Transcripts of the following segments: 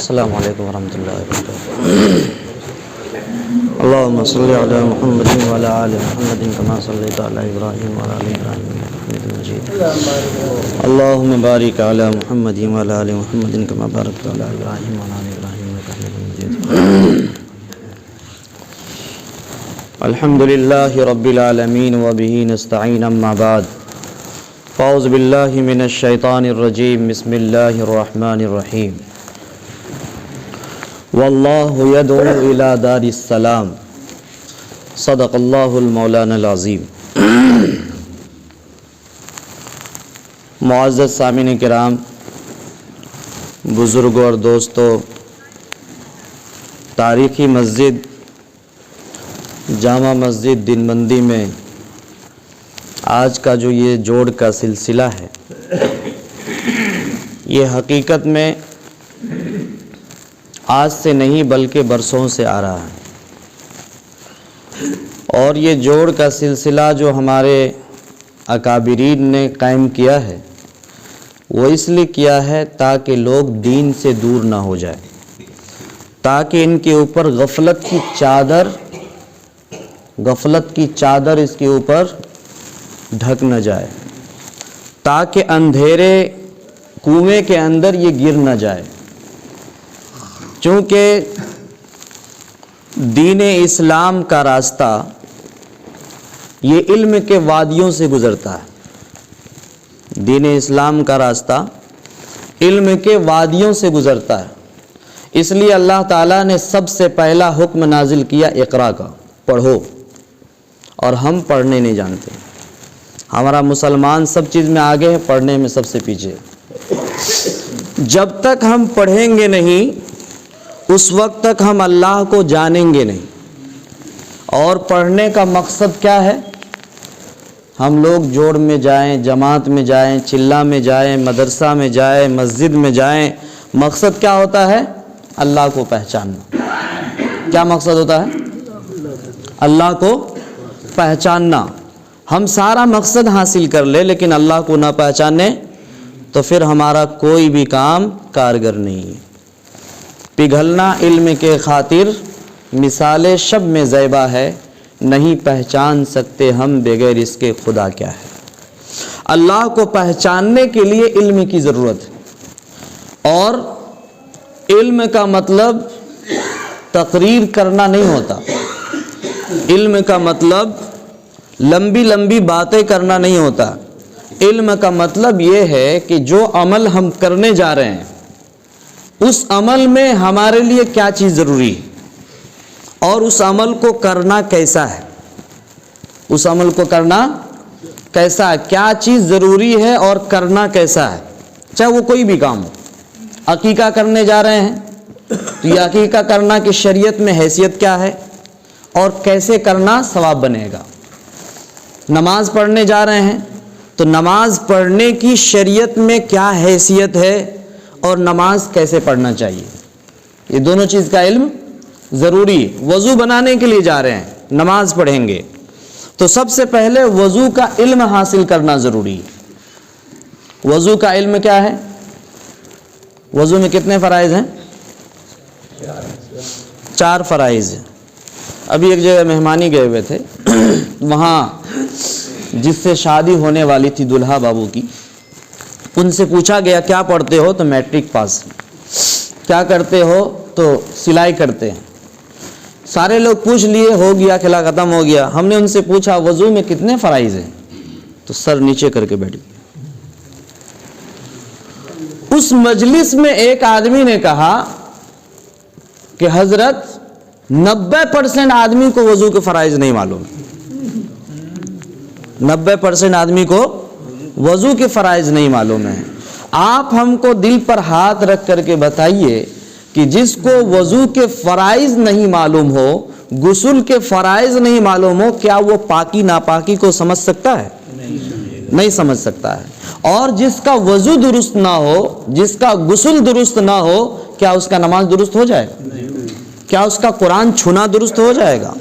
السلام علیکم ورحمۃ اللہ وبرکاتہ۔ اللهم صل علی محمد وعلی آل محمد کما صلیت علی ابراہیم وعلی آل ابراہیم انک حمید مجید۔ اللهم بارک علی محمد وعلی آل محمد کما بارکت علی ابراہیم وعلی آل ابراہیم انک حمید مجید۔ الحمد للہ رب العالمین وبہ نستعین، اما بعد فاعوذ باللہ من الشیطان الرجیم، بسم اللہ الرحمن الرحیم۔ واللہ یدعو الی دار السلام، صدق اللہ المولانا العظیم۔ معزز سامعین کرام، بزرگوں اور دوستو، تاریخی مسجد جامع مسجد دینبندی میں آج کا جو یہ جوڑ کا سلسلہ ہے، یہ حقیقت میں آج سے نہیں بلکہ برسوں سے آ رہا ہے، اور یہ جوڑ کا سلسلہ جو ہمارے اکابرین نے قائم کیا ہے وہ اس لیے کیا ہے تاکہ لوگ دین سے دور نہ ہو جائے، تاکہ ان کے اوپر غفلت کی چادر اس کے اوپر ڈھک نہ جائے، تاکہ اندھیرے کنویں کے اندر یہ گر نہ جائے۔ چونکہ دین اسلام کا راستہ یہ علم کے وادیوں سے گزرتا ہے، دین اسلام کا راستہ علم کے وادیوں سے گزرتا ہے، اس لیے اللہ تعالیٰ نے سب سے پہلا حکم نازل کیا اقرا کا، پڑھو، اور ہم پڑھنے نہیں جانتے۔ ہمارا مسلمان سب چیز میں آگے ہے، پڑھنے میں سب سے پیچھے۔ جب تک ہم پڑھیں گے نہیں اس وقت تک ہم اللہ کو جانیں گے نہیں۔ اور پڑھنے کا مقصد کیا ہے؟ ہم لوگ جوڑ میں جائیں، جماعت میں جائیں، چلہ میں جائیں، مدرسہ میں جائیں، مسجد میں جائیں، مقصد کیا ہوتا ہے؟ اللہ کو پہچاننا۔ کیا مقصد ہوتا ہے؟ اللہ کو پہچاننا۔ ہم سارا مقصد حاصل کر لیں لیکن اللہ کو نہ پہچانے تو پھر ہمارا کوئی بھی کام کارگر نہیں ہے۔ پگھلنا علم کے خاطر مثال شب میں زیبا ہے، نہیں پہچان سکتے ہم بغیر اس کے خدا کیا ہے۔ اللہ کو پہچاننے کے لیے علم کی ضرورت ہے، اور علم کا مطلب تقریر کرنا نہیں ہوتا، علم کا مطلب لمبی لمبی باتیں کرنا نہیں ہوتا۔ علم کا مطلب یہ ہے کہ جو عمل ہم کرنے جا رہے ہیں اس عمل میں ہمارے لیے کیا چیز ضروری ہے، اور اس عمل کو کرنا کیسا ہے، اس عمل کو کرنا کیسا ہے، کیا چیز ضروری ہے اور کرنا کیسا ہے۔ چاہے وہ کوئی بھی کام ہو، عقیقہ کرنے جا رہے ہیں تو یہ عقیقہ کرنا کہ شریعت میں حیثیت کیا ہے اور کیسے کرنا ثواب بنے گا۔ نماز پڑھنے جا رہے ہیں تو نماز پڑھنے کی شریعت میں کیا حیثیت ہے اور نماز کیسے پڑھنا چاہیے، یہ دونوں چیز کا علم ضروری ہے۔ وضو بنانے کے لیے جا رہے ہیں، نماز پڑھیں گے تو سب سے پہلے وضو کا علم حاصل کرنا ضروری ہے۔ وضو کا علم کیا ہے؟ وضو میں کتنے فرائض ہیں؟ 4 فرائض ہیں۔ ابھی ایک جگہ مہمانی گئے ہوئے تھے، وہاں جس سے شادی ہونے والی تھی دلہا بابو کی، ان سے پوچھا گیا کیا پڑھتے ہو تو میٹرک پاس، کیا کرتے ہو تو سلائی کرتے ہیں۔ سارے لوگ پوچھ لیے، ہو گیا کھلا ختم ہو گیا۔ ہم نے ان سے پوچھا وضو میں کتنے فرائض ہیں تو سر نیچے کر کے بیٹھ گئے۔ اس مجلس میں ایک آدمی نے کہا کہ حضرت 90% آدمی کو وضو کے فرائض نہیں معلوم، 90% آدمی کو وضو کے فرائض نہیں معلوم ہے۔ آپ ہم کو دل پر ہاتھ رکھ کر کے بتائیے کہ جس کو وضو کے فرائض نہیں معلوم ہو، غسل کے فرائض نہیں معلوم ہو، کیا وہ پاکی ناپاکی کو سمجھ سکتا ہے؟ نہیں سمجھ سکتا ہے۔ اور جس کا وضو درست نہ ہو، جس کا غسل درست نہ ہو، کیا اس کا نماز درست ہو جائے گا؟ کیا اس کا قرآن چھونا درست ہو جائے گا؟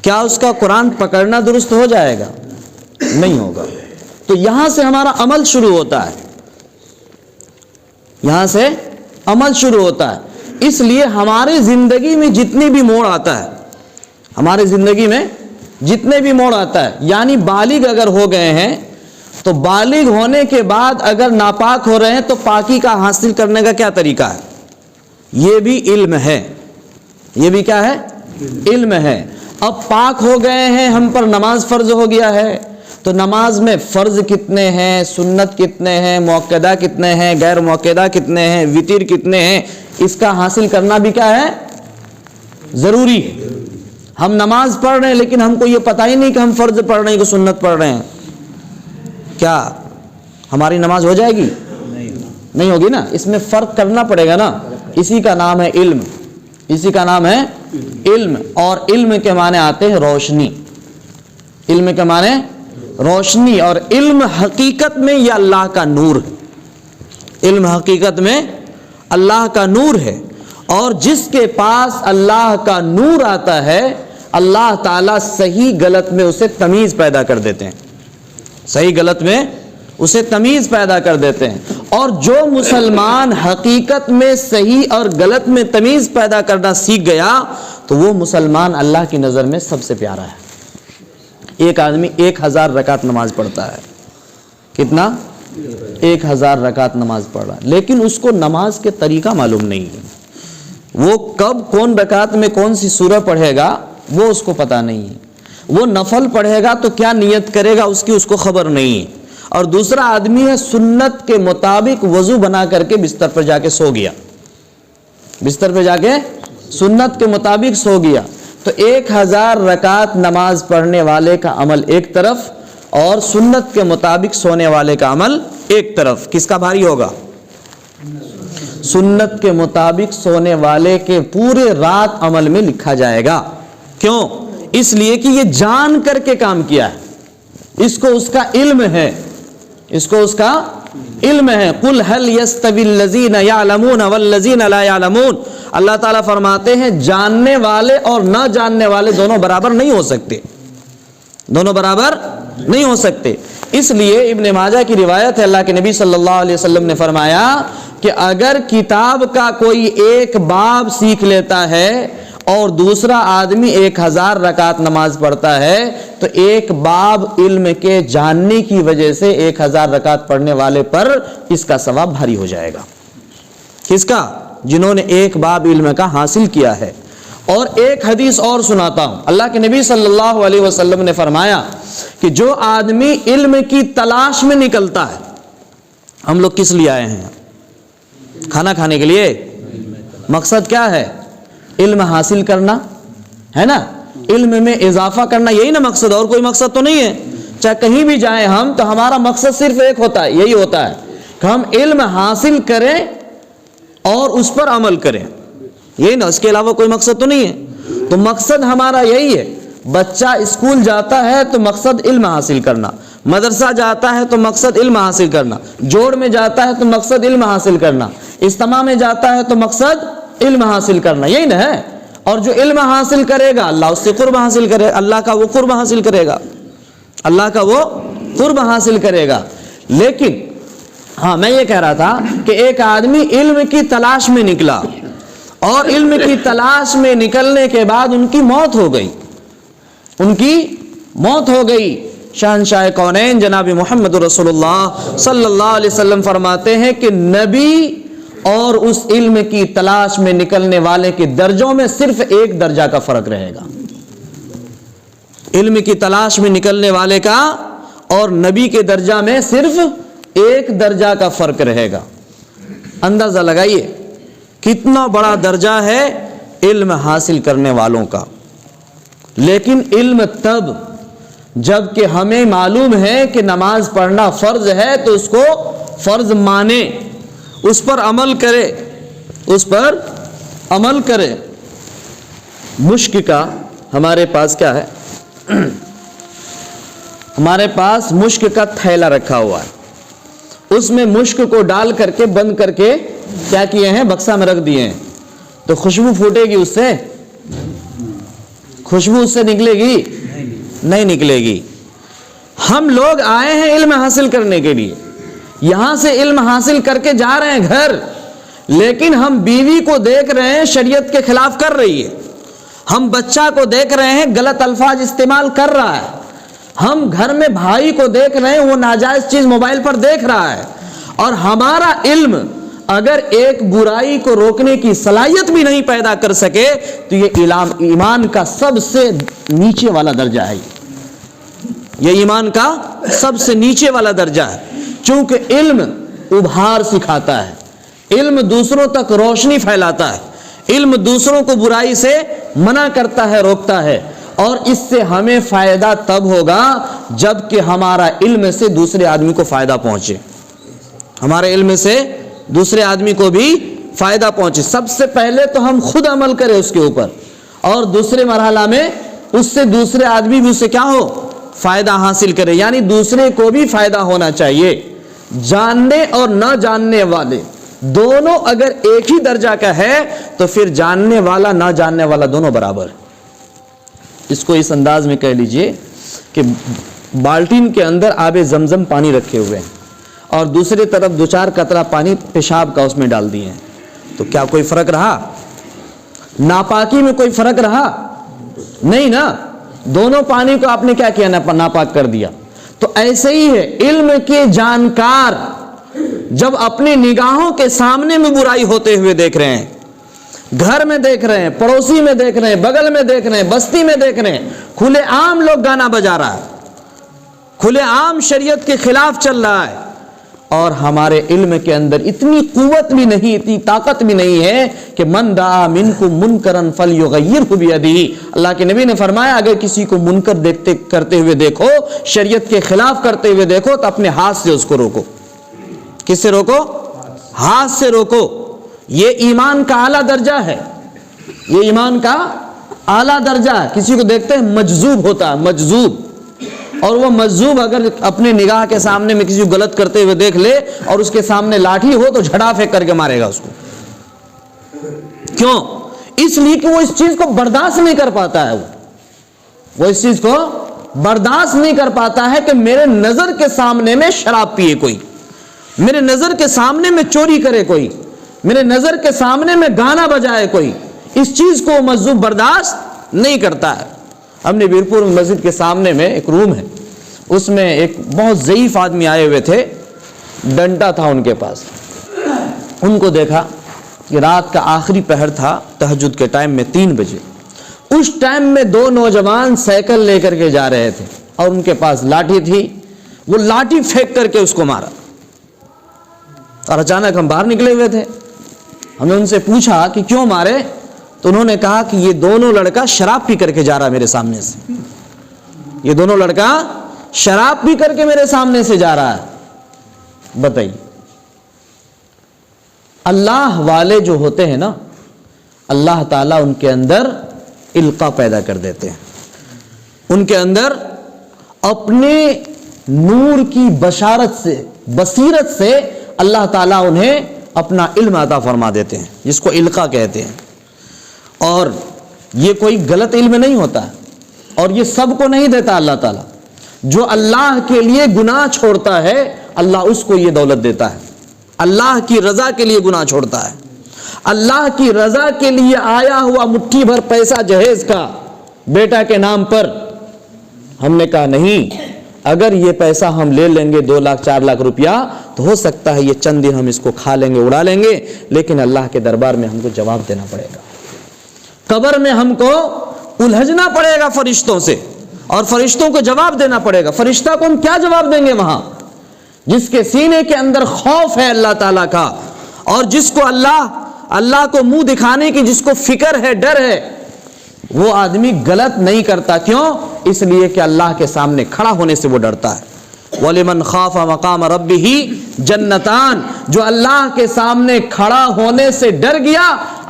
کیا اس کا قرآن پکڑنا درست ہو جائے گا؟ نہیں ہوگا۔ تو یہاں سے ہمارا عمل شروع ہوتا ہے، یہاں سے عمل شروع ہوتا ہے۔ اس لیے ہماری زندگی میں جتنی بھی موڑ آتا ہے، ہماری زندگی میں جتنے بھی موڑ آتا ہے، یعنی بالغ اگر ہو گئے ہیں تو بالغ ہونے کے بعد اگر ناپاک ہو رہے ہیں تو پاکی کا حاصل کرنے کا کیا طریقہ ہے؟ یہ بھی علم ہے، یہ بھی کیا ہے؟ علم ہے۔ اب پاک ہو گئے ہیں، ہم پر نماز فرض ہو گیا ہے، تو نماز میں فرض کتنے ہیں، سنت کتنے ہیں، مؤکدہ کتنے ہیں، غیر مؤکدہ کتنے ہیں، وتر کتنے ہیں، اس کا حاصل کرنا بھی کیا ہے؟ ضروری ہے۔ ہم نماز پڑھ رہے ہیں لیکن ہم کو یہ پتہ ہی نہیں کہ ہم فرض پڑھ رہے ہیں کہ سنت پڑھ رہے ہیں، کیا ہماری نماز ہو جائے گی؟ نہیں ہوگی نا۔ اس میں فرق کرنا پڑے گا نا، اسی کا نام ہے علم، اسی کا نام ہے علم۔ اور علم کے معنی آتے ہیں روشنی، علم کے معنی روشنی، اور علم حقیقت میں یہ اللہ کا نور ہے، علم حقیقت میں اللہ کا نور ہے۔ اور جس کے پاس اللہ کا نور آتا ہے اللہ تعالیٰ صحیح غلط میں اسے تمیز پیدا کر دیتے ہیں، صحیح غلط میں اسے تمیز پیدا کر دیتے ہیں۔ اور جو مسلمان حقیقت میں صحیح اور غلط میں تمیز پیدا کرنا سیکھ گیا تو وہ مسلمان اللہ کی نظر میں سب سے پیارا ہے۔ ایک آدمی 1000 رکعت نماز پڑھتا ہے، کتنا؟ 1000 رکعت نماز پڑھ رہا ہے، لیکن اس کو نماز کے طریقہ معلوم نہیں ہے، وہ کب کون رکعت میں کون سی سورہ پڑھے گا وہ اس کو پتہ نہیں ہے، وہ نفل پڑھے گا تو کیا نیت کرے گا اس کی اس کو خبر نہیں ہے۔ اور دوسرا آدمی ہے سنت کے مطابق وضو بنا کر کے بستر پر جا کے سو گیا، بستر پہ جا کے سنت کے مطابق سو گیا، تو 1000 رکعت نماز پڑھنے والے کا عمل ایک طرف اور سنت کے مطابق سونے والے کا عمل ایک طرف، کس کا بھاری ہوگا؟ سنت کے مطابق سونے والے کے پورے رات عمل میں لکھا جائے گا۔ کیوں؟ اس لیے کہ یہ جان کر کے کام کیا ہے، اس کو اس کا علم ہے، اس کو اس کا علم ہے۔ قُلْ هَلْ يَسْتَوِي الَّذِينَ يَعْلَمُونَ وَالَّذِينَ لَا يَعْلَمُونَ، اللہ تعالیٰ فرماتے ہیں جاننے والے اور نہ جاننے والے دونوں برابر نہیں ہو سکتے، دونوں برابر نہیں ہو سکتے۔ اس لیے ابن ماجہ کی روایت ہے، اللہ کے نبی صلی اللہ علیہ وسلم نے فرمایا کہ اگر کتاب کا کوئی ایک باب سیکھ لیتا ہے اور دوسرا آدمی 1000 رکعت نماز پڑھتا ہے تو ایک باب علم کے جاننے کی وجہ سے 1000 رکعت پڑھنے والے پر اس کا ثواب بھاری ہو جائے گا۔ کس کا؟ جنہوں نے ایک باب علم کا حاصل کیا ہے۔ اور ایک حدیث اور سناتا ہوں، اللہ کے نبی صلی اللہ علیہ وسلم نے فرمایا کہ جو آدمی علم کی تلاش میں نکلتا ہے، ہم لوگ کس لیے آئے ہیں؟ کھانا کھانے کے لیے؟ مقصد کیا ہے؟ علم حاصل کرنا ہے نا، علم میں اضافہ کرنا، یہی نا مقصد، اور کوئی مقصد تو نہیں ہے۔ چاہے کہیں بھی جائیں ہم تو ہمارا مقصد صرف ایک ہوتا ہے، یہی ہوتا ہے کہ ہم علم حاصل کریں اور اس پر عمل کریں، یہی نا، اس کے علاوہ کوئی مقصد تو نہیں ہے۔ تو مقصد ہمارا یہی ہے۔ بچہ اسکول جاتا ہے تو مقصد علم حاصل کرنا، مدرسہ جاتا ہے تو مقصد علم حاصل کرنا، جوڑ میں جاتا ہے تو مقصد علم حاصل کرنا، اجتماع میں جاتا ہے تو مقصد علم حاصل کرنا، یہی نا ہے۔ اور جو علم حاصل کرے گا اللہ اس سے قرب حاصل کرے، اللہ کا وہ قرب حاصل کرے گا، اللہ کا وہ قرب حاصل کرے گا۔ لیکن ہاں میں یہ کہہ رہا تھا کہ ایک آدمی علم کی تلاش میں نکلا اور علم کی تلاش میں نکلنے کے بعد ان کی موت ہو گئی، ان کی موت ہو گئی۔ شہنشاہ کونین جناب محمد رسول اللہ صلی اللہ علیہ وسلم فرماتے ہیں کہ نبی اور اس علم کی تلاش میں نکلنے والے کے درجوں میں صرف ایک درجہ کا فرق رہے گا، علم کی تلاش میں نکلنے والے کا اور نبی کے درجہ میں صرف ایک درجہ کا فرق رہے گا۔ اندازہ لگائیے کتنا بڑا درجہ ہے علم حاصل کرنے والوں کا۔ لیکن علم تب جب کہ ہمیں معلوم ہے کہ نماز پڑھنا فرض ہے تو اس کو فرض مانے، اس پر عمل کرے، اس پر عمل کرے۔ مشک کا ہمارے پاس کیا ہے؟ ہمارے پاس مشک کا تھیلا رکھا ہوا ہے، اس میں مشک کو ڈال کر کے بند کر کے کیا کیے ہیں؟ بکسا میں رکھ دیے ہیں۔ تو خوشبو پھوٹے گی اس سے؟ خوشبو اس سے نکلے گی؟ نہیں نکلے گی۔ ہم لوگ آئے ہیں علم حاصل کرنے کے لیے، یہاں سے علم حاصل کر کے جا رہے ہیں گھر، لیکن ہم بیوی کو دیکھ رہے ہیں شریعت کے خلاف کر رہی ہے، ہم بچہ کو دیکھ رہے ہیں غلط الفاظ استعمال کر رہا ہے، ہم گھر میں بھائی کو دیکھ رہے ہیں وہ ناجائز چیز موبائل پر دیکھ رہا ہے، اور ہمارا علم اگر ایک برائی کو روکنے کی صلاحیت بھی نہیں پیدا کر سکے تو یہ ایمان کا سب سے نیچے والا درجہ ہے، یہ ایمان کا سب سے نیچے والا درجہ ہے، چونکہ علم ابھار سکھاتا ہے، علم دوسروں تک روشنی پھیلاتا ہے، علم دوسروں کو برائی سے منع کرتا ہے، روکتا ہے، اور اس سے ہمیں فائدہ تب ہوگا جب کہ ہمارا علم سے دوسرے آدمی کو فائدہ پہنچے، ہمارے علم سے دوسرے آدمی کو بھی فائدہ پہنچے۔ سب سے پہلے تو ہم خود عمل کریں اس کے اوپر، اور دوسرے مرحلہ میں اس سے دوسرے آدمی بھی اسے کیا ہو، فائدہ حاصل کرے، یعنی دوسرے کو بھی فائدہ ہونا چاہیے۔ جاننے اور نہ جاننے والے دونوں اگر ایک ہی درجہ کا ہے تو پھر جاننے والا نہ جاننے والا دونوں برابر۔ اس کو اس انداز میں کہہ لیجئے کہ بالٹین کے اندر آب زمزم پانی رکھے ہوئے ہیں اور دوسری طرف دو چار قطرہ پانی پیشاب کا اس میں ڈال دیے ہیں، تو کیا کوئی فرق رہا؟ ناپاکی میں کوئی فرق رہا؟ نہیں نا، دونوں پانی کو آپ نے کیا کیا، ناپاک کر دیا۔ تو ایسے ہی ہے، علم کے جانکار جب اپنی نگاہوں کے سامنے میں برائی ہوتے ہوئے دیکھ رہے ہیں، گھر میں دیکھ رہے ہیں، پڑوسی میں دیکھ رہے ہیں، بغل میں دیکھ رہے ہیں، بستی میں دیکھ رہے ہیں، کھلے عام لوگ گانا بجا رہا ہے، کھلے عام شریعت کے خلاف چل رہا ہے، اور ہمارے علم کے اندر اتنی قوت بھی نہیں، اتنی طاقت بھی نہیں ہے کہ من رأى منکم منکرا فلیغیرہ بیدہ۔ اللہ کے نبی نے فرمایا اگر کسی کو منکر کرتے ہوئے دیکھو، شریعت کے خلاف کرتے ہوئے دیکھو تو اپنے ہاتھ سے اس کو روکو۔ کس سے روکو؟ ہاتھ سے روکو۔ یہ ایمان کا اعلیٰ درجہ ہے، یہ ایمان کا اعلیٰ درجہ ہے۔ کسی کو دیکھتے ہیں مجذوب ہوتا ہے، مجذوب، اور وہ مجذوب اگر اپنے نگاہ کے سامنے میں کسی کو غلط کرتے ہوئے دیکھ لے اور اس کے سامنے لاٹھی ہو تو جھڑا پھینک کر کے مارے گا اس کو۔ کیوں؟ اس لیے کہ وہ اس چیز کو برداشت نہیں کر پاتا ہے، وہ اس چیز کو برداشت نہیں کر پاتا ہے کہ میرے نظر کے سامنے میں شراب پیے کوئی، میرے نظر کے سامنے میں چوری کرے کوئی، میرے نظر کے سامنے میں گانا بجائے کوئی، اس چیز کو مجذوب برداشت نہیں کرتا ہے۔ ہم نے بیرپور مسجد کے سامنے میں ایک روم ہے، اس میں ایک بہت ضعیف آدمی آئے ہوئے تھے، ڈنڈا تھا ان کے پاس۔ ان کو دیکھا کہ رات کا آخری پہر تھا، تہجد کے ٹائم میں 3 بجے، اس ٹائم میں 2 نوجوان سائیکل لے کر کے جا رہے تھے اور ان کے پاس لاٹھی تھی، وہ لاٹھی پھینک کر کے اس کو مارا، اور اچانک ہم باہر نکلے ہوئے تھے۔ ہم نے ان سے پوچھا کہ کیوں مارے، تو انہوں نے کہا کہ یہ دونوں لڑکا شراب پی کر کے جا رہا میرے سامنے سے، یہ دونوں لڑکا شراب پی کر کے میرے سامنے سے جا رہا ہے۔ بتائیے، اللہ والے جو ہوتے ہیں نا، اللہ تعالیٰ ان کے اندر القا پیدا کر دیتے ہیں، ان کے اندر اپنے نور کی بشارت سے، بصیرت سے اللہ تعالیٰ انہیں اپنا علم عطا فرما دیتے ہیں، جس کو القا کہتے ہیں۔ اور یہ کوئی غلط علم نہیں ہوتا ہے، اور یہ سب کو نہیں دیتا اللہ تعالیٰ۔ جو اللہ کے لیے گناہ چھوڑتا ہے اللہ اس کو یہ دولت دیتا ہے، اللہ کی رضا کے لیے گناہ چھوڑتا ہے، اللہ کی رضا کے لیے آیا ہوا مٹھی بھر پیسہ جہیز کا بیٹا کے نام پر، ہم نے کہا نہیں، اگر یہ پیسہ ہم لے لیں گے 2 لاکھ 4 لاکھ روپیہ تو ہو سکتا ہے یہ چند دن ہم اس کو کھا لیں گے، اڑا لیں گے، لیکن اللہ کے دربار میں ہم کو جواب دینا پڑے گا، قبر میں ہم کو الجھنا پڑے گا فرشتوں سے، اور فرشتوں کو جواب دینا پڑے گا۔ فرشتہ کو ہم کیا جواب دیں گے وہاں؟ جس کے سینے کے اندر خوف ہے اللہ تعالیٰ کا، اور جس کو اللہ کو منہ دکھانے کی جس کو فکر ہے، ڈر ہے، وہ آدمی غلط نہیں کرتا۔ کیوں؟ اس لیے کہ اللہ کے سامنے کھڑا ہونے سے وہ ڈرتا ہے۔ وَلِمَنْ خَافَ مَقَامَ رَبِّهِ جَنَّتَانِ، جو اللہ کے سامنے کھڑا ہونے سے ڈر گیا،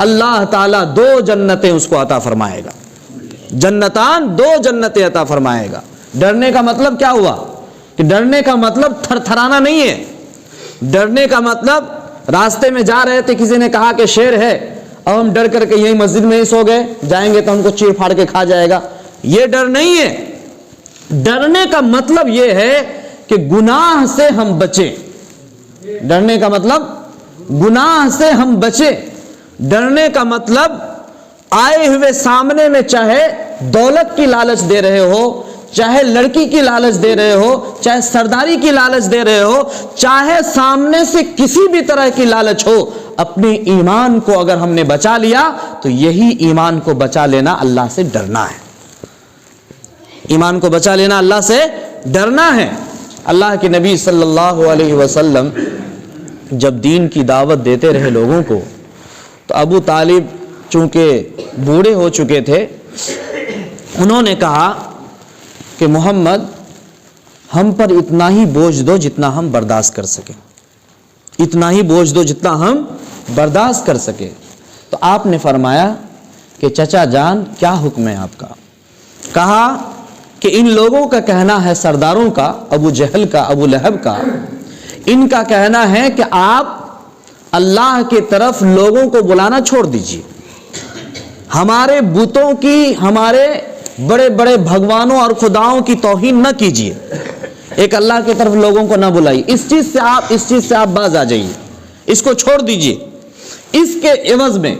اللہ تعالیٰ 2 جنتیں اس کو عطا فرمائے گا، جنتان 2 جنتیں عطا فرمائے گا۔ ڈرنے کا مطلب کیا ہوا؟ کہ ڈرنے کا مطلب تھر تھرانا نہیں ہے، ڈرنے کا مطلب راستے میں جا رہے تھے، کسی نے کہا کہ شیر ہے، اور ہم ڈر کر کے یہی مسجد میں ہی سو گئے، جائیں گے تو ہم کو چیر پھاڑ کے کھا جائے گا، یہ ڈر نہیں ہے۔ ڈرنے کا مطلب یہ ہے کہ گناہ سے ہم بچیں، ڈرنے کا مطلب گناہ سے ہم بچیں. ڈرنے کا مطلب آئے ہوئے سامنے میں چاہے دولت کی لالچ دے رہے ہو, چاہے لڑکی کی لالچ دے رہے ہو, چاہے سرداری کی لالچ دے رہے ہو, چاہے سامنے سے کسی بھی طرح کی لالچ ہو, اپنے ایمان کو اگر ہم نے بچا لیا تو یہی ایمان کو بچا لینا اللہ سے ڈرنا ہے. ایمان کو بچا لینا اللہ سے ڈرنا ہے. اللہ کے نبی صلی اللہ علیہ وسلم جب دین کی دعوت دیتے رہے لوگوں کو, تو ابو طالب چونکہ بوڑھے ہو چکے تھے, انہوں نے کہا کہ محمد ہم پر اتنا ہی بوجھ دو جتنا ہم برداشت کر سکیں, اتنا ہی بوجھ دو جتنا ہم برداشت کر سکیں. تو آپ نے فرمایا کہ چچا جان کیا حکم ہے آپ کا؟ کہا کہ ان لوگوں کا کہنا ہے, سرداروں کا, ابو جہل کا, ابو لہب کا, ان کا کہنا ہے کہ آپ اللہ کی طرف لوگوں کو بلانا چھوڑ دیجیے, ہمارے بتوں کی, ہمارے بڑے بڑے بھگوانوں اور خداؤں کی توہین نہ کیجیے, ایک اللہ کی طرف لوگوں کو نہ بلائیے, اس چیز سے آپ باز آ جائیے, اس کو چھوڑ دیجیے. اس کے عوض میں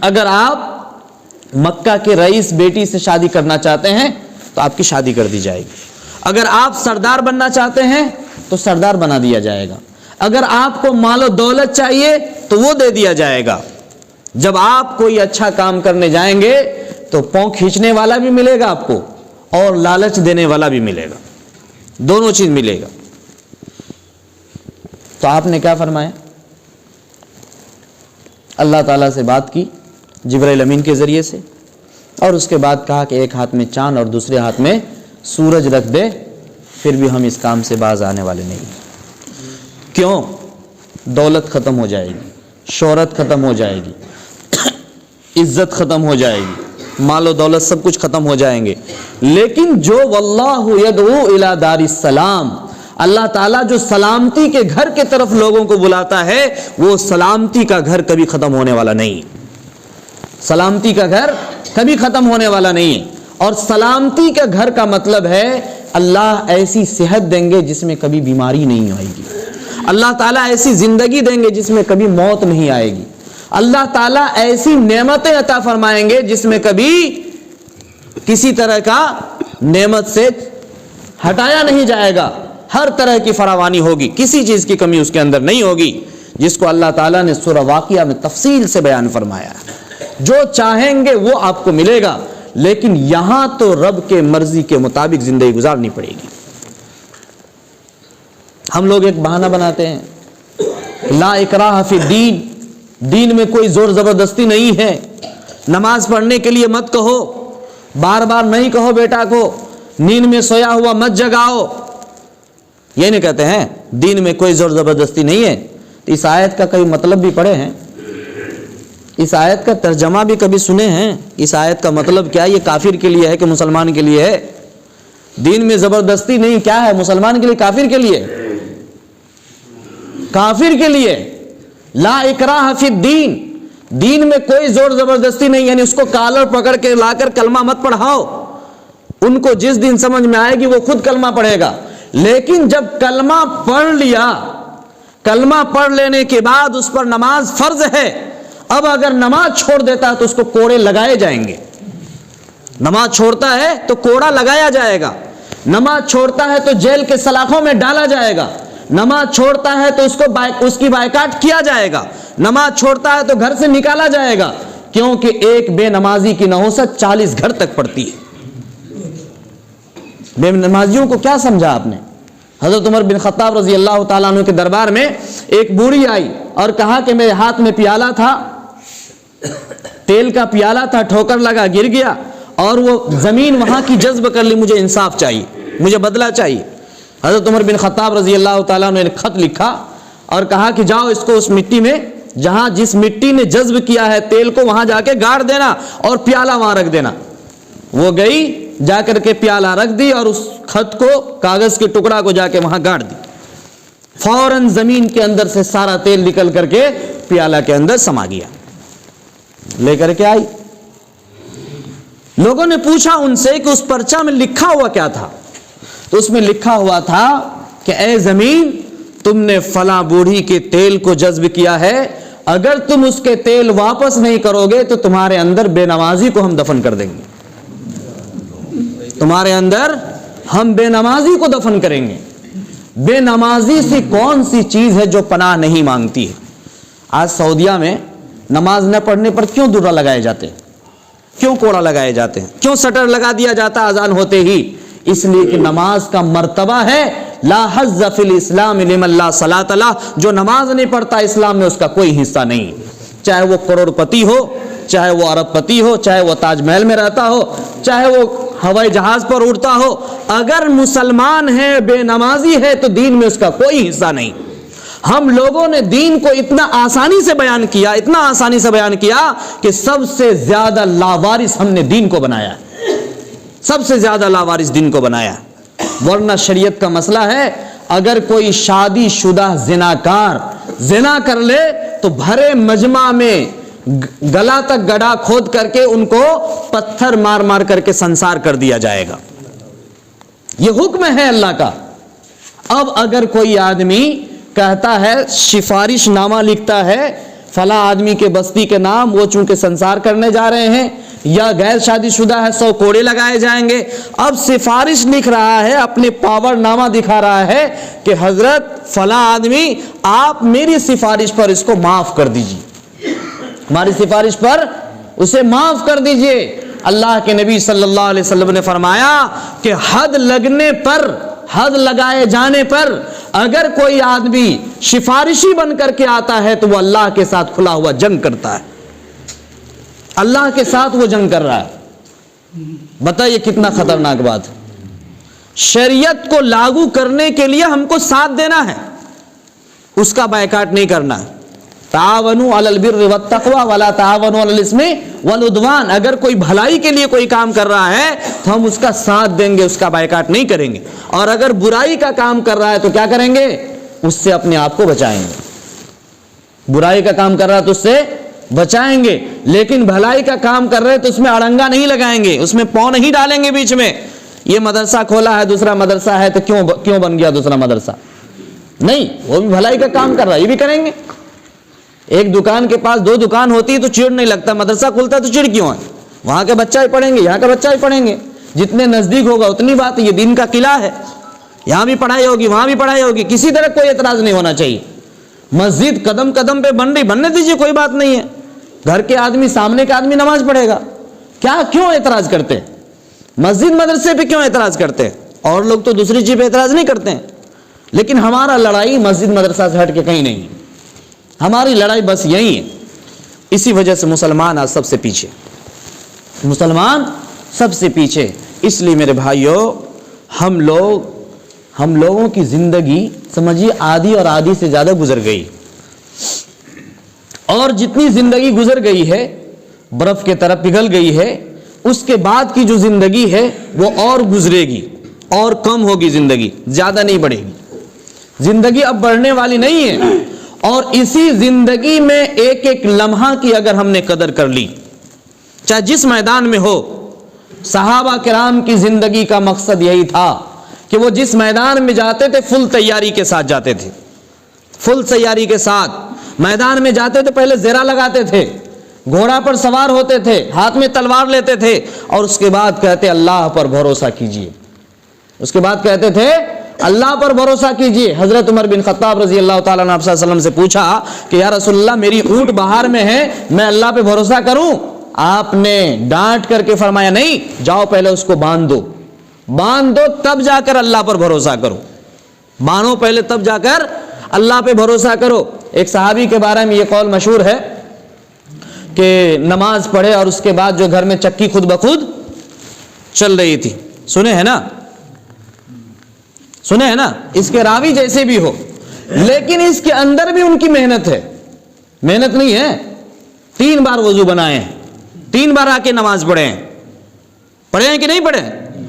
اگر آپ مکہ کے رئیس بیٹی سے شادی کرنا چاہتے ہیں تو آپ کی شادی کر دی جائے گی, اگر آپ سردار بننا چاہتے ہیں تو سردار بنا دیا جائے گا, اگر آپ کو مال و دولت چاہیے تو وہ دے دیا جائے گا. جب آپ کوئی اچھا کام کرنے جائیں گے تو پاؤں کھینچنے والا بھی ملے گا آپ کو اور لالچ دینے والا بھی ملے گا, دونوں چیز ملے گا. تو آپ نے کیا فرمایا؟ اللہ تعالیٰ سے بات کی جبرائیل امین کے ذریعے سے, اور اس کے بعد کہا کہ ایک ہاتھ میں چاند اور دوسرے ہاتھ میں سورج رکھ دے, پھر بھی ہم اس کام سے باز آنے والے نہیں. کیوں؟ دولت ختم ہو جائے گی, شہرت ختم ہو جائے گی, عزت ختم ہو جائے گی, مال و دولت سب کچھ ختم ہو جائیں گے. لیکن جو واللہ یدعو الی دار السلام, اللہ تعالیٰ جو سلامتی کے گھر کے طرف لوگوں کو بلاتا ہے, وہ سلامتی کا گھر کبھی ختم ہونے والا نہیں, سلامتی کا گھر کبھی ختم ہونے والا نہیں. اور سلامتی کا گھر کا مطلب ہے اللہ ایسی صحت دیں گے جس میں کبھی بیماری نہیں آئے گی, اللہ تعالیٰ ایسی زندگی دیں گے جس میں کبھی موت نہیں آئے گی, اللہ تعالیٰ ایسی نعمتیں عطا فرمائیں گے جس میں کبھی کسی طرح کا نعمت سے ہٹایا نہیں جائے گا, ہر طرح کی فراوانی ہوگی, کسی چیز کی کمی اس کے اندر نہیں ہوگی, جس کو اللہ تعالیٰ نے سورہ واقعہ میں تفصیل سے بیان فرمایا ہے. جو چاہیں گے وہ آپ کو ملے گا, لیکن یہاں تو رب کے مرضی کے مطابق زندگی گزارنی پڑے گی. ہم لوگ ایک بہانہ بناتے ہیں, لا اکراہ فی الدین, دین میں کوئی زور زبردستی نہیں ہے. نماز پڑھنے کے لیے مت کہو, بار بار نہیں کہو بیٹا کو نیند میں سویا ہوا مت جگاؤ, یہ نہیں کہتے ہیں دین میں کوئی زور زبردستی نہیں ہے. اس آیت کا کئی مطلب بھی پڑھے ہیں, اس آیت کا ترجمہ بھی کبھی سنے ہیں. اس آیت کا مطلب کیا, یہ کافر کے لیے ہے کہ مسلمان کے لیے ہے؟ دین میں زبردستی نہیں, کیا ہے مسلمان کے لیے کافر کے لیے؟ کافر کے لیے. لا اکراہ فی الدین, دین میں کوئی زور زبردستی نہیں, یعنی اس کو کالر پکڑ کے لا کر کلمہ مت پڑھاؤ, ان کو جس دن سمجھ میں آئے گی وہ خود کلمہ پڑھے گا. لیکن جب کلمہ پڑھ لیا, کلمہ پڑھ لینے کے بعد اس پر نماز فرض ہے, اب اگر نماز چھوڑ دیتا ہے تو اس کو کوڑے لگائے جائیں گے. نماز چھوڑتا ہے تو کوڑا لگایا جائے گا, نماز چھوڑتا ہے تو جیل کے سلاخوں میں ڈالا جائے گا, نماز چھوڑتا ہے تو اس کی بائیکاٹ کیا جائے گا, نماز چھوڑتا ہے تو گھر سے نکالا جائے گا, کیونکہ ایک بے نمازی کی نحوست 40 گھر تک پڑتی ہے. بے نمازیوں کو کیا سمجھا آپ نے؟ حضرت عمر بن خطاب رضی اللہ تعالیٰ عنہ کے دربار میں ایک بوڑھی آئی اور کہا کہ میرے ہاتھ میں پیالہ تھا, تیل کا پیالہ تھا, ٹھوکر لگا, گر گیا, اور وہ زمین وہاں کی جذب کر لی, مجھے انصاف چاہیے, مجھے بدلہ چاہیے. حضرت عمر بن خطاب رضی اللہ تعالیٰ نے ایک خط لکھا اور کہا کہ جاؤ اس کو اس مٹی میں, جہاں جس مٹی نے جذب کیا ہے تیل کو, وہاں جا کے گاڑ دینا اور پیالہ وہاں رکھ دینا. وہ گئی, جا کر کے پیالہ رکھ دی اور اس خط کو, کاغذ کے ٹکڑا کو جا کے وہاں گاڑ دی. فوراً زمین کے اندر سے سارا تیل نکل کر کے پیالہ کے اندر سما گیا. لے کر کے آئی, لوگوں نے پوچھا ان سے کہ اس پرچہ میں لکھا ہوا کیا تھا, تو اس میں لکھا ہوا تھا کہ اے زمین تم نے فلاں بوڑھی کے تیل کو جذب کیا ہے، اگر تم اس کے تیل واپس نہیں کرو گے تو تمہارے اندر بے نمازی کو ہم دفن کر دیں گے، تمہارے اندر ہم بے نمازی کو دفن کریں گے۔ بے نمازی سے کون سی چیز ہے جو پناہ نہیں مانگتی ہے؟ آج سعودیہ میں نماز نہ پڑھنے پر کیوں درہ لگائے جاتے ہیں، کیوں کوڑا لگائے جاتے ہیں، کیوں سٹر لگا دیا جاتا اذان ہوتے ہی؟ اس لیے کہ نماز کا مرتبہ ہے لا حظ فی الاسلام لمن لا صلاۃ لہ، جو نماز نہیں پڑھتا اسلام میں اس کا کوئی حصہ نہیں، چاہے وہ کروڑ پتی ہو، چاہے وہ ارب پتی ہو، چاہے وہ تاج محل میں رہتا ہو، چاہے وہ ہوائی جہاز پر اڑتا ہو، اگر مسلمان ہے بے نمازی ہے تو دین میں اس کا کوئی حصہ نہیں۔ ہم لوگوں نے دین کو اتنا آسانی سے بیان کیا، اتنا آسانی سے بیان کیا کہ سب سے زیادہ لاوارث ہم نے دین کو بنایا، سب سے زیادہ لاوارث دین کو بنایا۔ ورنہ شریعت کا مسئلہ ہے اگر کوئی شادی شدہ زناکار زنا کر لے تو بھرے مجمع میں گلا تک گڑھا کھود کر کے ان کو پتھر مار مار کر کے سنسار کر دیا جائے گا، یہ حکم ہے اللہ کا۔ اب اگر کوئی آدمی کہتا ہے، سفارش نامہ لکھتا ہے فلاں آدمی کے بستی کے نام، وہ چونکہ سنسار کرنے جا رہے ہیں یا غیر شادی شدہ ہے 100 کوڑے لگائے جائیں گے، اب سفارش لکھ رہا ہے، اپنے پاور نامہ دکھا رہا ہے کہ حضرت فلاں آدمی آپ میری سفارش پر اس کو معاف کر دیجیے، ہماری سفارش پر اسے معاف کر دیجئے۔ اللہ کے نبی صلی اللہ علیہ وسلم نے فرمایا کہ حد لگنے پر، حد لگائے جانے پر اگر کوئی آدمی سفارشی بن کر کے آتا ہے تو وہ اللہ کے ساتھ کھلا ہوا جنگ کرتا ہے، اللہ کے ساتھ وہ جنگ کر رہا ہے۔ بتائیے کتنا خطرناک بات ہے۔ شریعت کو لاگو کرنے کے لیے ہم کو ساتھ دینا ہے، اس کا بائیکاٹ نہیں کرنا ہے۔ تعاونوا علی البر والتقوی ولا تعاونوا علی الاثم والعدوان، اگر کوئی بھلائی کے لیے کوئی کام کر رہا ہے تو ہم اس کا ساتھ دیں گے، اس کا بائیکاٹ نہیں کریں گے، اور اگر برائی کا کام کر رہا ہے تو کیا کریں گے؟ اس سے اپنے آپ کو بچائیں گے۔ برائی کا کام کر رہا ہے تو اس سے بچائیں گے، لیکن بھلائی کا کام کر رہے تو اس میں اڑنگا نہیں لگائیں گے، اس میں پاؤں نہیں ڈالیں گے بیچ میں۔ یہ مدرسہ کھولا ہے، دوسرا مدرسہ ہے، تو کیوں بن گیا دوسرا مدرسہ؟ نہیں، وہ بھی بھلائی کا کام کر رہا ہے، یہ بھی کریں گے۔ ایک دکان کے پاس 2 دکان ہوتی ہے تو چڑ نہیں لگتا، مدرسہ کھلتا ہے تو چڑ کیوں ہے؟ وہاں کے بچہ ہی پڑھیں گے، یہاں کا بچہ ہی پڑھیں گے، جتنے نزدیک ہوگا اتنی بات ہے۔ یہ دین کا قلعہ ہے، یہاں بھی پڑھائی ہوگی، وہاں بھی پڑھائی ہوگی، کسی طرح کوئی اعتراض نہیں ہونا چاہیے۔ مسجد قدم قدم پہ بن رہی، بننے دیجیے، کوئی بات نہیں ہے۔ گھر کے آدمی، سامنے کا آدمی نماز پڑھے گا، کیوں اعتراض کرتے ہیں؟ مسجد مدرسے پہ کیوں اعتراض کرتے ہیں؟ اور لوگ تو دوسری چیز پہ اعتراض نہیں کرتے ہیں، لیکن ہمارا لڑائی مسجد مدرسہ سے ہٹ کے کہیں نہیں ہے، ہماری لڑائی بس یہی ہے۔ اسی وجہ سے مسلمان آج سب سے پیچھے، مسلمان سب سے پیچھے۔ اس لیے میرے بھائیوں، ہم لوگوں کی زندگی سمجھیے آدھی اور آدھی سے زیادہ گزر گئی، اور جتنی زندگی گزر گئی ہے برف کے طرح پگھل گئی ہے، اس کے بعد کی جو زندگی ہے وہ اور گزرے گی، اور کم ہوگی زندگی، زیادہ نہیں بڑھے گی۔ زندگی اب بڑھنے والی نہیں ہے، اور اسی زندگی میں ایک ایک لمحہ کی اگر ہم نے قدر کر لی، چاہے جس میدان میں ہو۔ صحابہ کرام کی زندگی کا مقصد یہی تھا کہ وہ جس میدان میں جاتے تھے فل تیاری کے ساتھ جاتے تھے، فل تیاری کے ساتھ میدان میں جاتے تھے، پہلے زیرہ لگاتے تھے، گھوڑا پر سوار ہوتے تھے، ہاتھ میں تلوار لیتے تھے، اور اس کے بعد کہتے اللہ پر بھروسہ کیجئے، اس کے بعد کہتے تھے اللہ پر بھروسہ کیجئے۔ حضرت عمر بن خطاب رضی اللہ تعالیٰ عنہ صلی اللہ علیہ وسلم سے پوچھا کہ یا رسول اللہ میری اونٹ باہر میں ہے، میں اللہ پہ بھروسہ کروں؟ آپ نے ڈانٹ کر کے فرمایا نہیں، جاؤ پہلے اس کو باندھ دو تب جا کر اللہ پر بھروسہ کرو، باندھو پہلے تب جا کر اللہ پہ بھروسہ کرو۔ ایک صحابی کے بارے میں یہ قول مشہور ہے کہ نماز پڑھے اور اس کے بعد جو گھر میں چکی خود بخود چل رہی تھی، سنے ہیں نا، اس کے راوی جیسے بھی ہو، لیکن اس کے اندر بھی ان کی محنت ہے، محنت نہیں ہے۔ 3 بار وضو بنائے ہیں، 3 بار آ کے نماز پڑھے ہیں کہ نہیں پڑھے،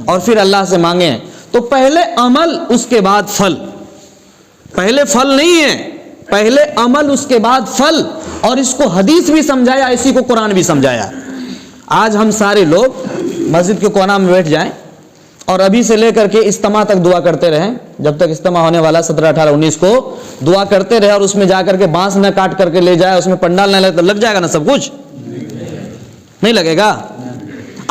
اور پھر اللہ سے مانگے ہیں۔ تو پہلے عمل اس کے بعد پھل، پہلے پھل نہیں ہے، پہلے عمل اس کے بعد پھل۔ اور اس کو حدیث بھی سمجھایا، اسی کو قرآن بھی سمجھایا۔ آج ہم سارے لوگ مسجد کے کونا میں بیٹھ جائیں اور ابھی سے لے کر کے اجتماع تک دعا کرتے رہیں, جب تک اجتماع ہونے والا 17, 18, 19 کو دعا کرتے رہے, اور اس میں جا کر کے بانس نہ کاٹ کر کے لے جائے, اس میں پنڈال نہ لگے, تو لگ جائے گا نا سب کچھ؟ نہیں لگے گا.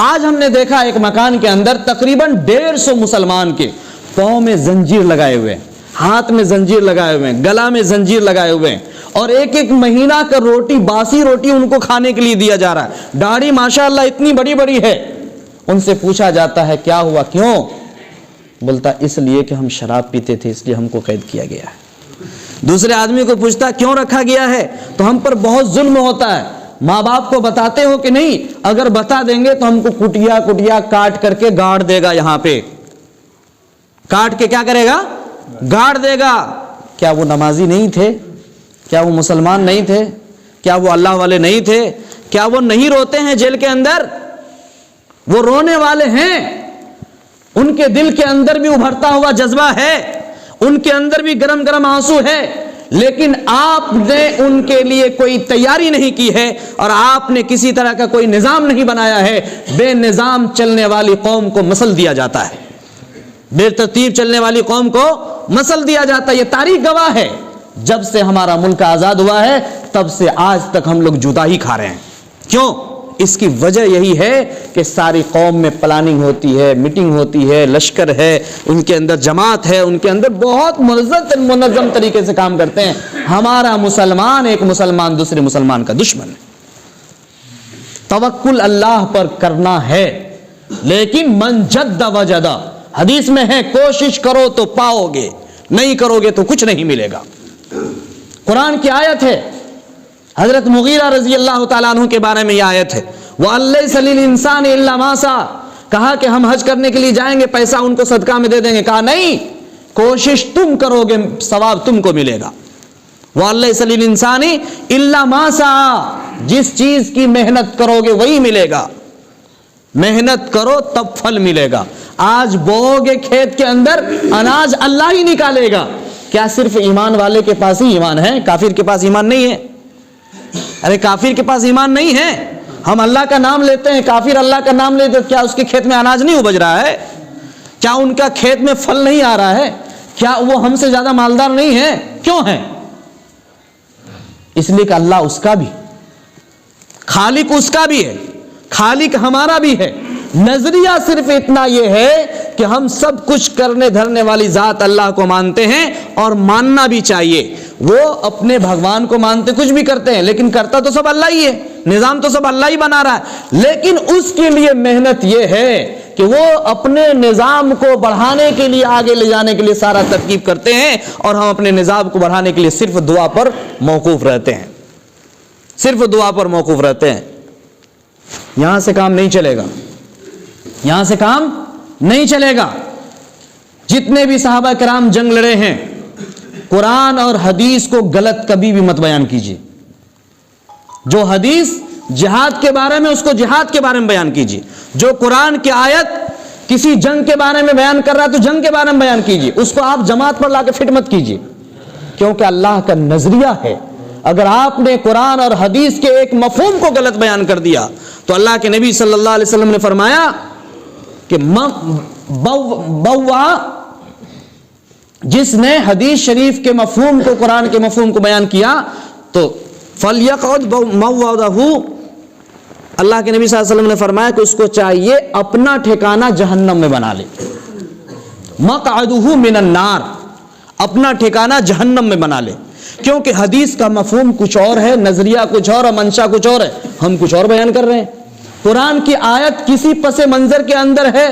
آج ہم نے دیکھا ایک مکان کے اندر تقریباً 150 مسلمان کے پاؤں میں زنجیر لگائے ہوئے ہیں, ہاتھ میں زنجیر لگائے ہوئے ہیں, گلا میں زنجیر لگائے ہوئے ہیں, اور ایک ایک مہینہ کا روٹی, باسی روٹی ان کو کھانے کے لیے دیا جا رہا ہے. داڑھی ماشاءاللہ اتنی بڑی بڑی ہے. ان سے پوچھا جاتا ہے کیا ہوا, کیوں؟ بولتا اس لیے کہ ہم شراب پیتے تھے, اس لیے ہم کو قید کیا گیا ہے. دوسرے آدمی کو پوچھتا کیوں رکھا گیا ہے, تو ہم پر بہت ظلم ہوتا ہے. ماں باپ کو بتاتے ہو کہ نہیں؟ اگر بتا دیں گے تو ہم کو کٹیا کٹیا کاٹ کر کے گاڑ دے گا, یہاں پہ کاٹ کے کیا کرے گا؟ گاڑ دے گا. کیا وہ نمازی نہیں تھے؟ کیا وہ مسلمان نہیں تھے؟ کیا وہ اللہ والے نہیں تھے؟ کیا وہ نہیں روتے ہیں جیل کے اندر؟ وہ رونے والے ہیں. ان کے دل کے اندر بھی ابھرتا ہوا جذبہ ہے, ان کے اندر بھی گرم گرم آنسو ہے, لیکن آپ نے ان کے لیے کوئی تیاری نہیں کی ہے, اور آپ نے کسی طرح کا کوئی نظام نہیں بنایا ہے. بے نظام چلنے والی قوم کو مسل دیا جاتا ہے, بے ترتیب چلنے والی قوم کو مسل دیا جاتا ہے. یہ تاریخ گواہ ہے. جب سے ہمارا ملک آزاد ہوا ہے تب سے آج تک ہم لوگ جوتا ہی کھا رہے ہیں. کیوں؟ اس کی وجہ یہی ہے کہ ساری قوم میں پلاننگ ہوتی ہے, میٹنگ ہوتی ہے, لشکر ہے, ان کے اندر جماعت ہے, ان کے اندر بہت منظم طریقے سے کام کرتے ہیں. ہمارا مسلمان ایک مسلمان دوسرے مسلمان کا دشمن ہے. توکل اللہ پر کرنا ہے, لیکن من جد وجد, حدیث میں ہے کوشش کرو تو پاؤ گے, نہیں کرو گے تو کچھ نہیں ملے گا. قرآن کی آیت ہے, حضرت مغیرہ رضی اللہ تعالیٰ عنہ کے بارے میں یہ آیت ہے, وَأَلَّيْسَ لِلْإِنسَانِ إِلَّا مَا سَعَى. کہا کہ ہم حج کرنے کے لیے جائیں گے, پیسہ ان کو صدقہ میں دے دیں گے. کہا نہیں, کوشش تم کرو گے, ثواب تم کو ملے گا. وَأَلَّيْسَ لِلْإِنسَانِ إِلَّا مَا سَعَى. جس چیز کی محنت کرو گے وہی ملے گا. محنت کرو تب پھل ملے گا. آج بو گے کھیت کے اندر, اناج اللہ ہی نکالے گا. کیا صرف ایمان والے کے پاس ہی ایمان ہے؟ کافر کے پاس ایمان نہیں ہے. ارے کافر کے پاس ایمان نہیں ہے. ہم اللہ کا نام لیتے ہیں, کافر اللہ کا نام لیتے, کیا اس کے کھیت میں اناج نہیں اپج رہا ہے؟ کیا ان کا کھیت میں پھل نہیں آ رہا ہے؟ کیا وہ ہم سے زیادہ مالدار نہیں ہے؟ کیوں ہے؟ اس لیے کہ اللہ اس کا بھی, خالق اس کا بھی ہے, خالق ہمارا بھی ہے. نظریہ صرف اتنا یہ ہے کہ ہم سب کچھ کرنے دھرنے والی ذات اللہ کو مانتے ہیں, اور ماننا بھی چاہیے. وہ اپنے بھگوان کو مانتے, کچھ بھی کرتے ہیں, لیکن کرتا تو سب اللہ ہی ہے, نظام تو سب اللہ ہی بنا رہا ہے. لیکن اس کے لیے محنت یہ ہے کہ وہ اپنے نظام کو بڑھانے کے لیے, آگے لے جانے کے لیے سارا ترکیب کرتے ہیں, اور ہم اپنے نظام کو بڑھانے کے لیے صرف دعا پر موقوف رہتے ہیں, صرف دعا پر موقوف رہتے ہیں. یہاں سے کام نہیں چلے گا, یہاں سے کام نہیں چلے گا. جتنے بھی صحابہ کرام جنگ لڑے ہیں, قرآن اور حدیث کو غلط کبھی بھی مت بیان کیجیے. جو حدیث جہاد کے بارے میں, اس کو جہاد کے بارے میں بیان کیجیے. جو قرآن کی آیت کسی جنگ کے بارے میں بیان کر رہا ہے تو جنگ کے بارے میں بیان کیجیے, اس کو آپ جماعت پر لا کے فٹ مت کیجیے, کیونکہ اللہ کا نظریہ ہے. اگر آپ نے قرآن اور حدیث کے ایک مفہوم کو غلط بیان کر دیا تو اللہ کے نبی صلی اللہ علیہ وسلم نے فرمایا کہ بوا, جس نے حدیث شریف کے مفہوم کو, قرآن کے مفہوم کو بیان کیا تو فَلْيَقْعُدْ مَوْضَعَهُ. اللہ کے نبی صلی اللہ علیہ وسلم نے فرمایا کہ اس کو چاہیے اپنا ٹھکانہ جہنم میں بنا لے. مَقْعَدُهُ مِنَ النَّارِ, اپنا ٹھکانہ جہنم میں بنا لے. کیونکہ حدیث کا مفہوم کچھ اور ہے, نظریہ کچھ اور, منشا کچھ اور ہے, ہم کچھ اور بیان کر رہے ہیں. قرآن کی آیت کسی پس منظر کے اندر ہے,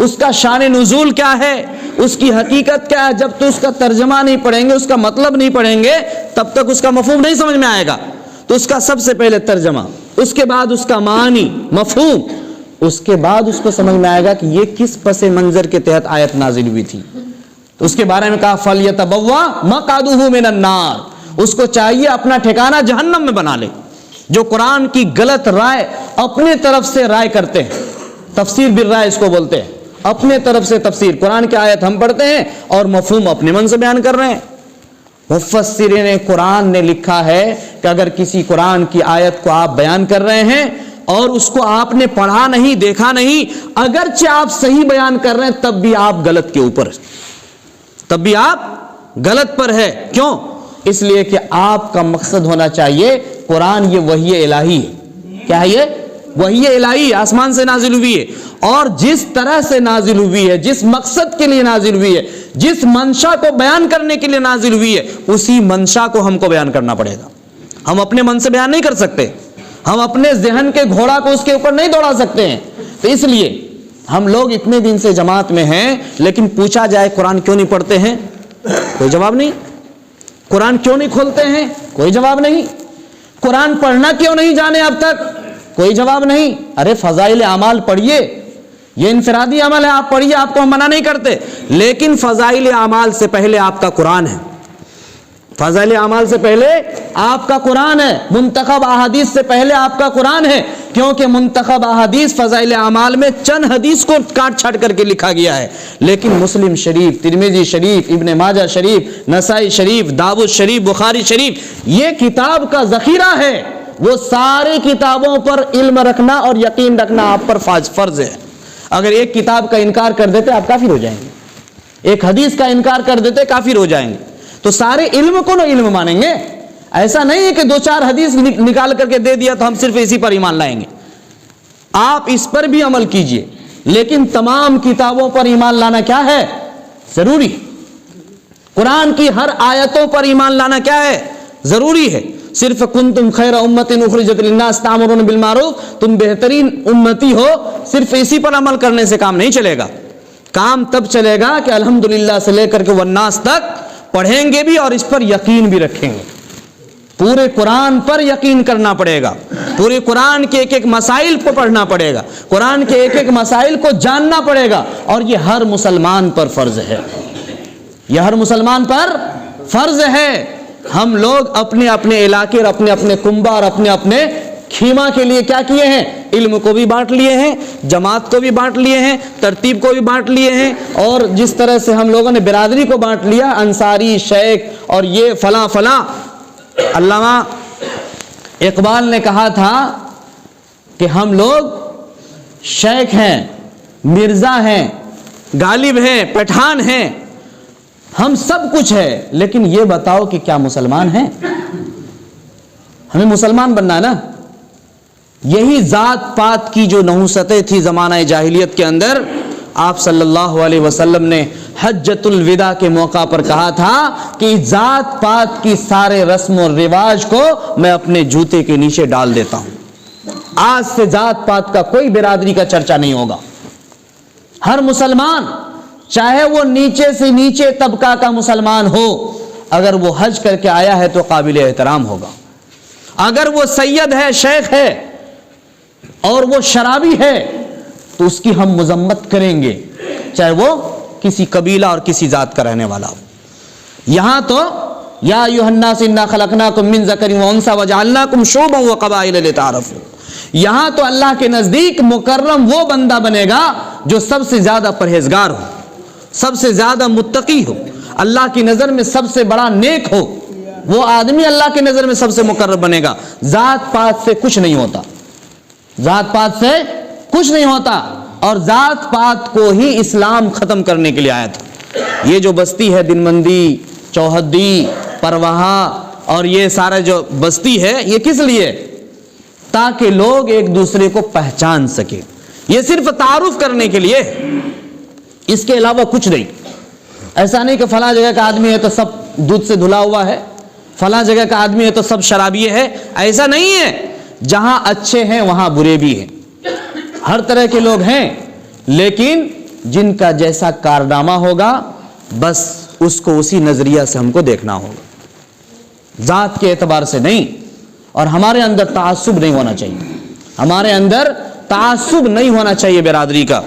اس کا شان نزول کیا ہے, اس کی حقیقت کیا ہے, جب تو اس کا ترجمہ نہیں پڑھیں گے, اس کا مطلب نہیں پڑھیں گے, تب تک اس کا مفہوم نہیں سمجھ میں آئے گا. تو اس کا سب سے پہلے ترجمہ, اس کے بعد اس کا معنی, مفہوم, اس کے بعد اس کو سمجھ میں آئے گا کہ یہ کس پس منظر کے تحت آیت نازل ہوئی تھی. تو اس کے بارے میں کہا فَلْيَتَبَوَّأْ مَقْعَدَهُ مِنَ النَّارِ, اس کو چاہیے اپنا ٹھکانہ جہنم میں بنا لے. جو قرآن کی غلط رائے اپنے طرف سے رائے کرتے ہیں, تفسیر بالرائے اس کو بولتے ہیں, اپنے طرف سے تفسیر, قرآن کی آیت ہم پڑھتے ہیں اور مفہوم اپنے من سے بیان کر رہے ہیں. مفسرین قرآن نے لکھا ہے کہ اگر کسی قرآن کی آیت کو آپ بیان کر رہے ہیں اور اس کو آپ نے پڑھا نہیں، دیکھا نہیں، اگرچہ آپ صحیح بیان کر رہے ہیں تب بھی آپ غلط کے اوپر، تب بھی آپ غلط پر ہے۔ کیوں؟ اس لیے کہ آپ کا مقصد ہونا چاہیے قرآن یہ وحی الہی ہے۔ کیا ہے؟ یہ وحی الہی آسمان سے نازل ہوئی ہے، اور جس طرح سے نازل ہوئی ہے، جس مقصد کے لیے نازل ہوئی ہے، جس منشا کو بیان کرنے کے لیے نازل ہوئی ہے، اسی منشا کو ہم کو بیان کرنا پڑے گا۔ ہم اپنے من سے بیان نہیں کر سکتے، ہم اپنے ذہن کے گھوڑا کو اس کے اوپر نہیں دوڑا سکتے ہیں۔ تو اس لیے ہم لوگ اتنے دن سے جماعت میں ہیں، لیکن پوچھا جائے قرآن کیوں نہیں پڑھتے ہیں؟ کوئی جواب نہیں۔ قرآن کیوں نہیں کھولتے ہیں؟ کوئی جواب نہیں۔ قرآن پڑھنا کیوں نہیں جانے اب تک؟ کوئی جواب نہیں۔ ارے فضائل اعمال پڑھیے، یہ انفرادی عمل ہے، آپ پڑھیے، آپ کو ہم منع نہیں کرتے، لیکن فضائل اعمال سے پہلے آپ کا قرآن ہے۔ فضائل اعمال سے پہلے آپ کا قرآن ہے، منتخب احادیث سے پہلے آپ کا قرآن ہے، کیونکہ منتخب احادیث فضائل اعمال میں چند حدیث کو کاٹ چھاٹ کر کے لکھا گیا ہے، لیکن مسلم شریف، ترمذی شریف، ابن ماجہ شریف، نسائی شریف، داؤد شریف، بخاری شریف، یہ کتاب کا ذخیرہ ہے۔ وہ ساری کتابوں پر علم رکھنا اور یقین رکھنا آپ پر فرض ہے۔ اگر ایک کتاب کا انکار کر دیتے آپ کافر ہو جائیں گے، ایک حدیث کا انکار کر دیتے کافر ہو جائیں گے۔ تو سارے علم کو نہ علم مانیں گے؟ ایسا نہیں ہے کہ دو چار حدیث نکال کر کے دے دیا تو ہم صرف اسی پر ایمان لائیں گے۔ آپ اس پر بھی عمل کیجئے، لیکن تمام کتابوں پر ایمان لانا کیا ہے؟ ضروری۔ قرآن کی ہر آیتوں پر ایمان لانا کیا ہے؟ ضروری ہے۔ صرف کنتم خیر امت اخرجت للناس تأمرون بالمعروف، تم بہترین امتی ہو، صرف اسی پر عمل کرنے سے کام نہیں چلے گا۔ کام تب چلے گا کہ الحمدللہ سے لے کر کے والناس تک پڑھیں گے بھی اور اس پر یقین بھی رکھیں گے۔ پورے قرآن پر یقین کرنا پڑے گا، پورے قرآن کے ایک ایک مسائل کو پڑھنا پڑے گا، قرآن کے ایک ایک مسائل کو جاننا پڑے گا، اور یہ ہر مسلمان پر فرض ہے، یہ ہر مسلمان پر فرض ہے۔ ہم لوگ اپنے اپنے علاقے اور اپنے اپنے کنبہ اور اپنے اپنے خیمہ کے لیے کیا کیے ہیں؟ علم کو بھی بانٹ لیے ہیں، جماعت کو بھی بانٹ لیے ہیں، ترتیب کو بھی بانٹ لیے ہیں، اور جس طرح سے ہم لوگوں نے برادری کو بانٹ لیا، انصاری، شیخ اور یہ فلاں فلاں۔ علامہ اقبال نے کہا تھا کہ ہم لوگ شیخ ہیں، مرزا ہیں، غالب ہیں، پٹھان ہیں، ہم سب کچھ ہے، لیکن یہ بتاؤ کہ کیا مسلمان ہیں؟ ہمیں مسلمان بننا ہے نا۔ یہی ذات پات کی جو نحوستیں تھی زمانہ جاہلیت کے اندر، آپ صلی اللہ علیہ وسلم نے حجۃ الوداع کے موقع پر کہا تھا کہ ذات پات کی سارے رسم و رواج کو میں اپنے جوتے کے نیچے ڈال دیتا ہوں۔ آج سے ذات پات کا کوئی برادری کا چرچا نہیں ہوگا۔ ہر مسلمان، چاہے وہ نیچے سے نیچے طبقہ کا مسلمان ہو، اگر وہ حج کر کے آیا ہے تو قابل احترام ہوگا۔ اگر وہ سید ہے، شیخ ہے اور وہ شرابی ہے تو اس کی ہم مذمت کریں گے، چاہے وہ کسی قبیلہ اور کسی ذات کا رہنے والا ہو۔ یہاں تو یا ایھا الناس انا خلقناکم من ذکر و انثی وجعلناکم شعوبا وقبائل لتعارفوا، یہاں تو اللہ کے نزدیک مکرم وہ بندہ بنے گا جو سب سے زیادہ پرہیزگار ہو، سب سے زیادہ متقی ہو، اللہ کی نظر میں سب سے بڑا نیک ہو، وہ آدمی اللہ کی نظر میں سب سے مقرب بنے گا۔ ذات پات سے کچھ نہیں ہوتا، ذات پات سے کچھ نہیں ہوتا، اور ذات پات کو ہی اسلام ختم کرنے کے لیے آیا تھا۔ یہ جو بستی ہے دنمندی، چوہدی، پرواہا اور یہ سارا جو بستی ہے، یہ کس لیے؟ تاکہ لوگ ایک دوسرے کو پہچان سکے، یہ صرف تعارف کرنے کے لیے، اس کے علاوہ کچھ نہیں۔ ایسا نہیں کہ فلاں جگہ کا آدمی ہے تو سب دودھ سے دھلا ہوا ہے، فلاں جگہ کا آدمی ہے تو سب شرابی ہے، ایسا نہیں ہے۔ جہاں اچھے ہیں وہاں برے بھی ہیں، ہر طرح کے لوگ ہیں، لیکن جن کا جیسا کارنامہ ہوگا بس اس کو اسی نظریہ سے ہم کو دیکھنا ہوگا، ذات کے اعتبار سے نہیں۔ اور ہمارے اندر تعصب نہیں ہونا چاہیے، ہمارے اندر تعصب نہیں ہونا چاہیے برادری کا۔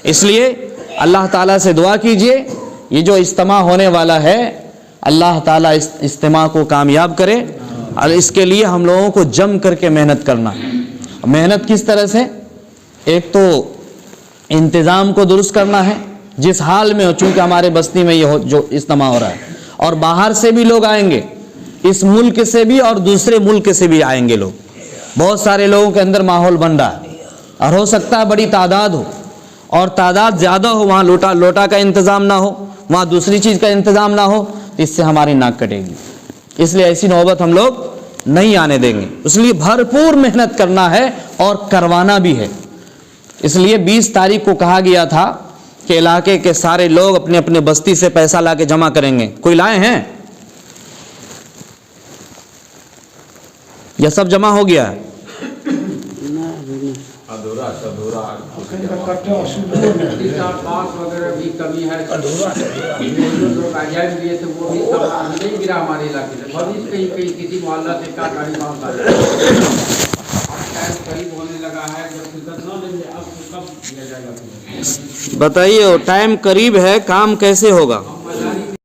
اس لیے اللہ تعالیٰ سے دعا کیجئے، یہ جو اجتماع ہونے والا ہے اللہ تعالیٰ اس اجتماع کو کامیاب کرے، اور اس کے لیے ہم لوگوں کو جم کر کے محنت کرنا ہے۔ محنت کس طرح سے؟ ایک تو انتظام کو درست کرنا ہے، جس حال میں ہو، چونکہ ہمارے بستی میں یہ جو اجتماع ہو رہا ہے، اور باہر سے بھی لوگ آئیں گے، اس ملک سے بھی اور دوسرے ملک سے بھی آئیں گے لوگ، بہت سارے لوگوں کے اندر ماحول بن رہا ہے اور ہو سکتا ہے بڑی تعداد ہو اور تعداد زیادہ ہو, وہاں لوٹا کا انتظام نہ ہو, وہاں دوسری چیز کا انتظام نہ ہو, تو اس سے ہماری ناک کٹے گی. اس لیے ایسی نوبت ہم لوگ نہیں آنے دیں گے. اس لیے بھرپور محنت کرنا ہے اور کروانا بھی ہے. اس لیے 20 تاریخ کو کہا گیا تھا کہ علاقے کے سارے لوگ اپنے اپنے بستی سے پیسہ لا کے جمع کریں گے. کوئی لائے ہیں یا سب جمع ہو گیا ہے؟ بتائیے ٹائم قریب ہے, کام کیسے ہوگا؟